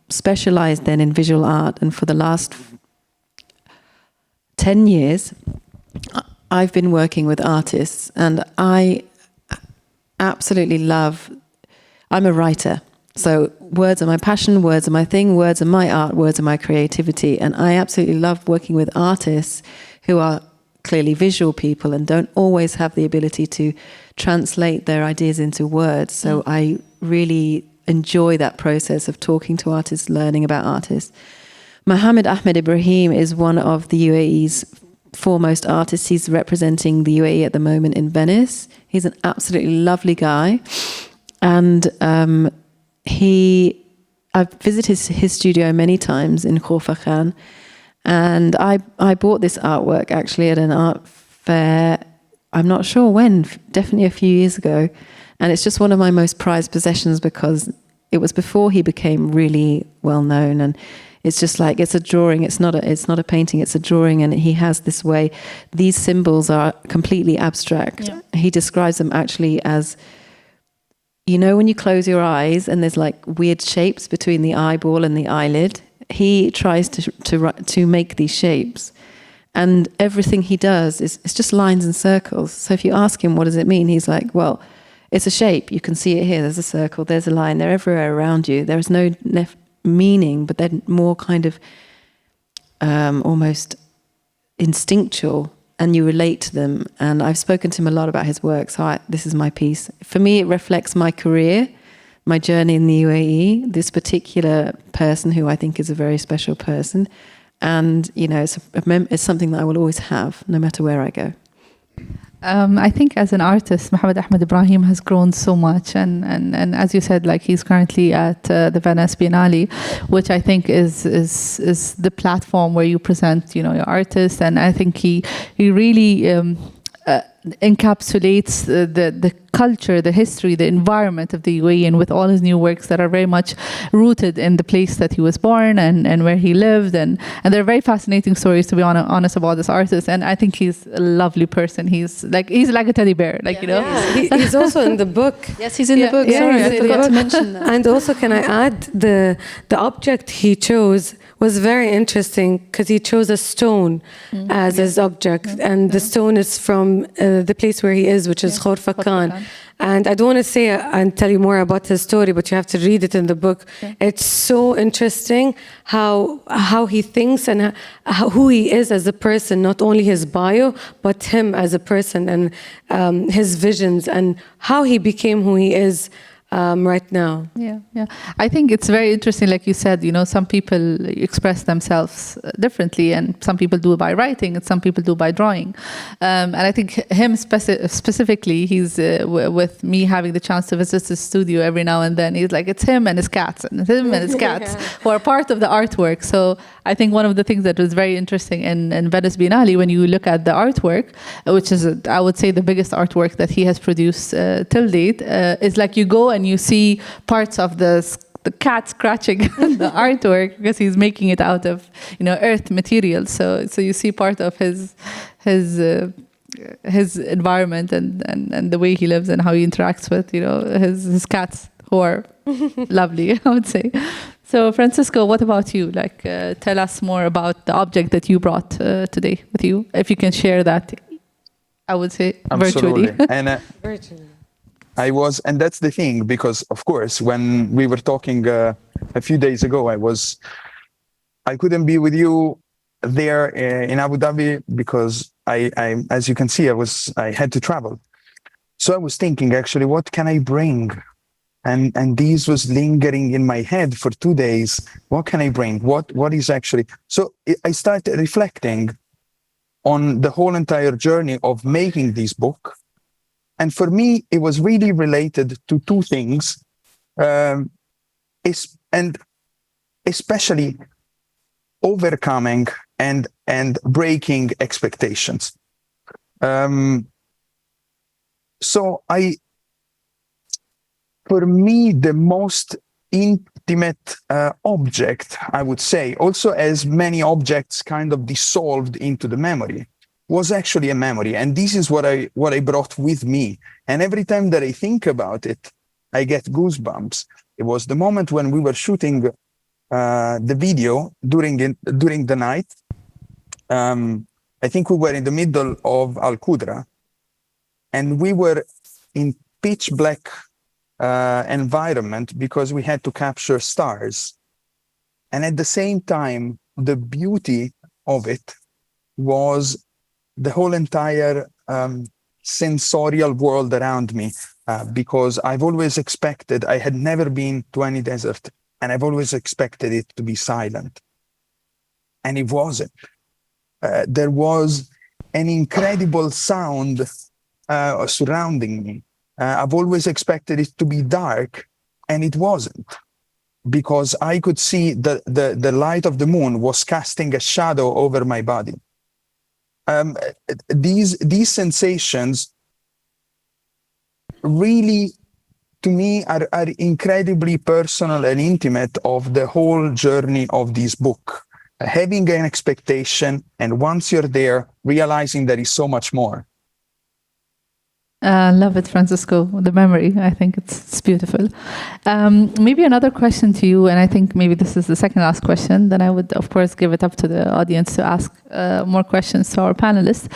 specialized then in visual art, and for the last 10 years, I've been working with artists, and I absolutely love, I'm a writer, so words are my passion, words are my thing, words are my art, words are my creativity, and I absolutely love working with artists who are clearly visual people and don't always have the ability to translate their ideas into words. So I really enjoy that process of talking to artists, learning about artists. Mohammed Ahmed Ibrahim is one of the UAE's foremost artists. He's representing the UAE at the moment in Venice. He's an absolutely lovely guy. And I've visited his studio many times in Khawla Khan. And I bought this artwork actually at an art fair, I'm not sure when, definitely a few years ago. And it's just one of my most prized possessions because it was before he became really well known. And It's just like, it's a drawing. It's not a painting. It's a drawing, and he has this way. These symbols are completely abstract. Yeah. He describes them actually as, you know, when you close your eyes and there's like weird shapes between the eyeball and the eyelid. He tries to make these shapes, and everything he does is it's just lines and circles. So if you ask him what does it mean, he's like, well, it's a shape. You can see it here. There's a circle. There's a line. They're everywhere around you. There is no meaning, but they're more kind of almost instinctual, and you relate to them. And I've spoken to him a lot about his work, so this is my piece. For me, it reflects my career, my journey in the UAE, this particular person who I think is a very special person. And, you know, it's something that I will always have, no matter where I go. I think as an artist, Mohammed Ahmed Ibrahim has grown so much, and as you said, like he's currently at the Venice Biennale, which I think is the platform where you present, you know, your artist, and I think he really encapsulates the culture, the history, the environment of the UAE, and with all his new works that are very much rooted in the place that he was born and where he lived, and they're very fascinating stories, to be honest, about this artist. And I think he's a lovely person. He's like a teddy bear, like, you know. Yeah. He's also in the book. Yes, he's in the book. Yeah, Sorry, I he's in the forgot to book. mention that. And also, can I add, the object he chose was very interesting, because he chose a stone as his object, and the stone is from the place where he is, which is Khorfakan. And I don't want to say and tell you more about his story, but you have to read it in the book. Yeah. It's so interesting how he thinks and who he is as a person, not only his bio, but him as a person, and his visions, and how he became who he is right now. Yeah. I think it's very interesting, like you said, you know, some people express themselves differently, and some people do it by writing, and some people do by drawing. And I think him specifically, he's with me having the chance to visit his studio every now and then, he's like, it's him and his cats, and him and his cats who are part of the artwork. So I think one of the things that was very interesting in Venice Biennale, when you look at the artwork, which is, I would say, the biggest artwork that he has produced till date, is like you go and you see parts of the cat scratching the artwork, because he's making it out of, you know, earth material. So you see part of his environment and the way he lives and how he interacts with, you know, his cats, who are lovely, I would say. So Francesco, what about you? Like, tell us more about the object that you brought today with you, if you can share that. I would say Absolutely. virtually. And Virtually. and that's the thing, because of course, when we were talking a few days ago, I couldn't be with you there in Abu Dhabi, because I as you can see, I had to travel. So I was thinking, actually, what can I bring? And this was lingering in my head for 2 days. What can I bring? What is actually? So I started reflecting on the whole entire journey of making this book. And for me, it was really related to two things, and especially overcoming and breaking expectations. For me, the most intimate object, I would say, also as many objects kind of dissolved into the memory, was actually a memory. And this is what I brought with me. And every time that I think about it, I get goosebumps. It was the moment when we were shooting the video during the night. I think we were in the middle of Al Qudra, and we were in pitch black environment because we had to capture stars. And at the same time, the beauty of it was the whole entire sensorial world around me, because I've always expected, I had never been to any desert, and I've always expected it to be silent. And it wasn't. There was an incredible sound surrounding me. I've always expected it to be dark, and it wasn't, because I could see the light of the moon was casting a shadow over my body. These sensations really to me, are incredibly personal and intimate of the whole journey of this book. Having an expectation, and once you're there, realizing there is so much more. Love it, Francesco. The memory, I think it's beautiful. Maybe another question to you, and I think maybe this is the second last question. Then I would, of course, give it up to the audience to ask more questions to our panelists.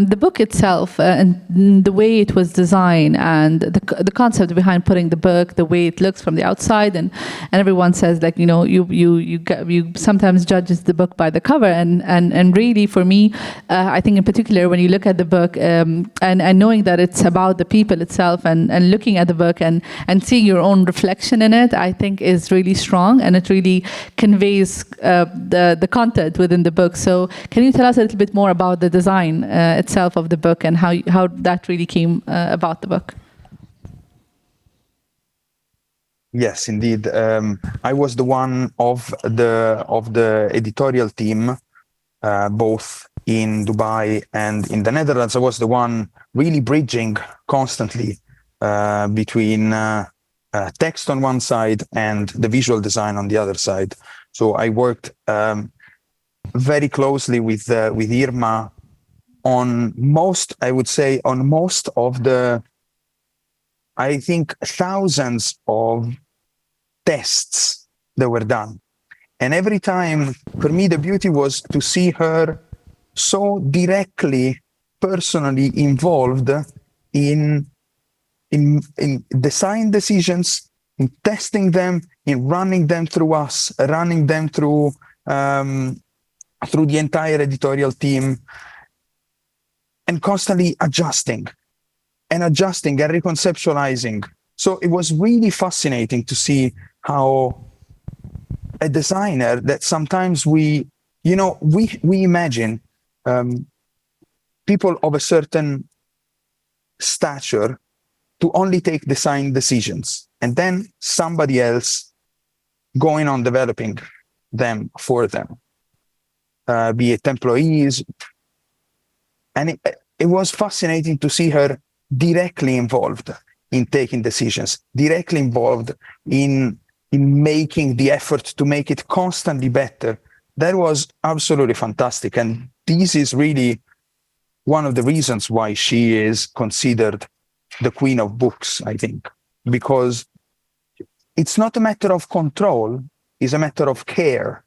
The book itself and the way it was designed, and the concept behind putting the book, the way it looks from the outside, and everyone says like you sometimes judges the book by the cover, and really for me, I think in particular when you look at the book and knowing that it's about the people itself and looking at the book and seeing your own reflection in it, I think is really strong, and it really conveys the content within the book. So can you tell us a little bit more about the design itself of the book and how that really came about the book? Yes, indeed. I was the one of the editorial team, both in Dubai and in the Netherlands. I was the one really bridging constantly between text on one side and the visual design on the other side. So I worked very closely with Irma on most of the, I think, thousands of tests that were done. And every time, for me, the beauty was to see her so directly, personally involved in design decisions, in testing them, in running them through us, running them through the entire editorial team, and constantly adjusting and reconceptualizing. So it was really fascinating to see how a designer that sometimes we imagine people of a certain stature to only take design decisions, and then somebody else going on developing them for them, be it employees. And it was fascinating to see her directly involved in taking decisions, directly involved in making the effort to make it constantly better. That was absolutely fantastic. And this is really one of the reasons why she is considered the queen of books, I think, because it's not a matter of control, it's a matter of care.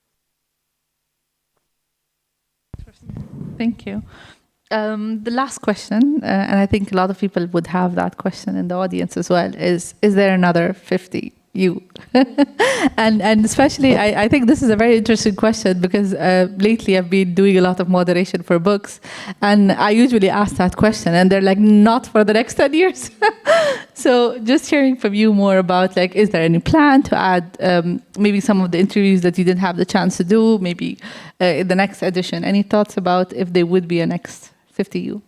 Thank you. The last question, and I think a lot of people would have that question in the audience as well, is there another 50 you? and especially, I think this is a very interesting question because lately I've been doing a lot of moderation for books, and I usually ask that question, and they're like, not for the next 10 years. So just hearing from you more about, like, is there any plan to add maybe some of the interviews that you didn't have the chance to do, maybe in the next edition? Any thoughts about if there would be a next 50U?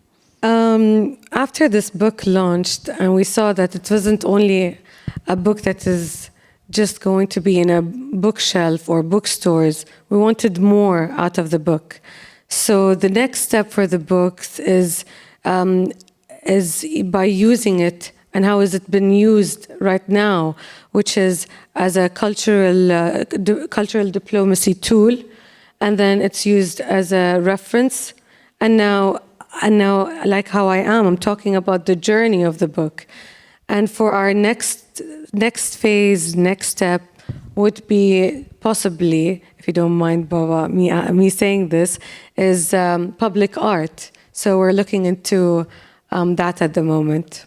After this book launched, and we saw that it wasn't only a book that is just going to be in a bookshelf or bookstores, we wanted more out of the book. So the next step for the books is by using it, and how has it been used right now, which is as a cultural diplomacy tool, and then it's used as a reference. And now, like how I'm talking about the journey of the book. And for our next phase, next step would be possibly, if you don't mind, Baba, me saying this, is public art. So we're looking into that at the moment.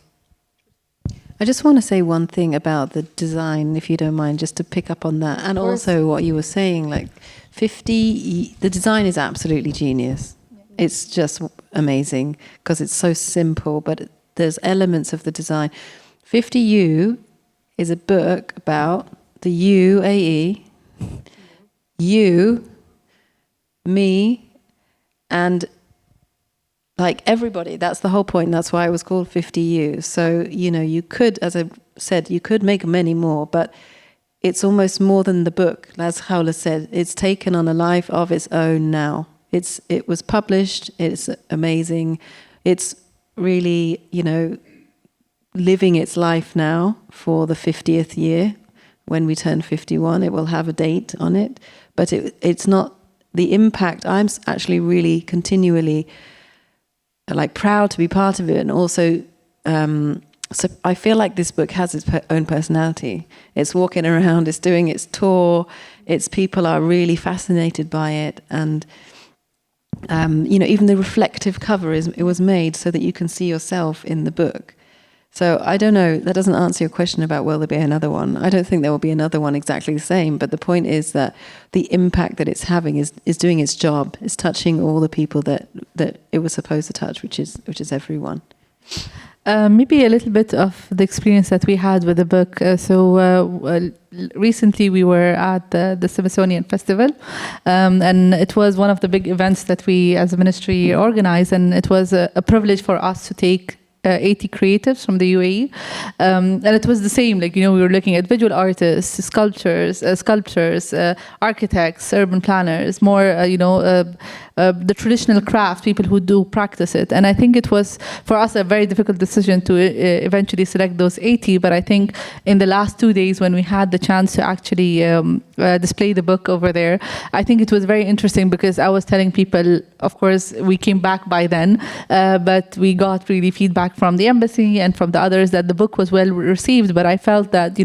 I just want to say one thing about the design, if you don't mind, just to pick up on that. And also what you were saying, like 50, the design is absolutely genius. It's just amazing because it's so simple, but there's elements of the design. 50U is a book about the UAE, you, me, and like everybody. That's the whole point. That's why it was called 50U. So, you could, as I said, you could make many more, but it's almost more than the book. As Khawla said, it's taken on a life of its own now. It was published, it's amazing. It's really, living its life now for the 50th year. When we turn 51, it will have a date on it, but it's not the impact. I'm actually really continually like proud to be part of it, and also so I feel like this book has its own personality. It's walking around, it's doing its tour, its people are really fascinated by it, and even the reflective cover it was made so that you can see yourself in the book. So I don't know, that doesn't answer your question about will there be another one. I don't think there will be another one exactly the same, but the point is that the impact that it's having is doing its job. It's touching all the people that it was supposed to touch, which is everyone. Maybe a little bit of the experience that we had with the book. Recently we were at the Semisonian Festival, and it was one of the big events that we as a ministry organized, and it was a privilege for us to take 80 creatives from the UAE, and it was the same. Like, we were looking at visual artists, sculptors, architects, urban planners, more the traditional craft, people who do practice it. And I think it was for us a very difficult decision to eventually select those 80. But I think in the last 2 days when we had the chance to actually display the book over there, I think it was very interesting, because I was telling people, of course, we came back by then, but we got really feedback from the embassy and from the others that the book was well received. But I felt that,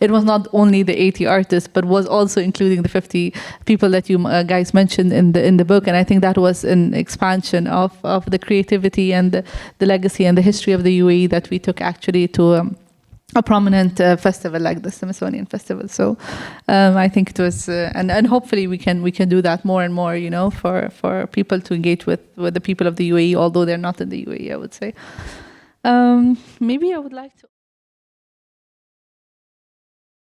it was not only the 80 artists, but was also including the 50 people that you guys mentioned in the book. And I think that was an expansion of the creativity and the legacy and the history of the UAE that we took actually to a prominent festival like the Semisonian Festival. So I think it was, and hopefully we can do that more and more, for people to engage with the people of the UAE, although they're not in the UAE, I would say. Maybe I would like to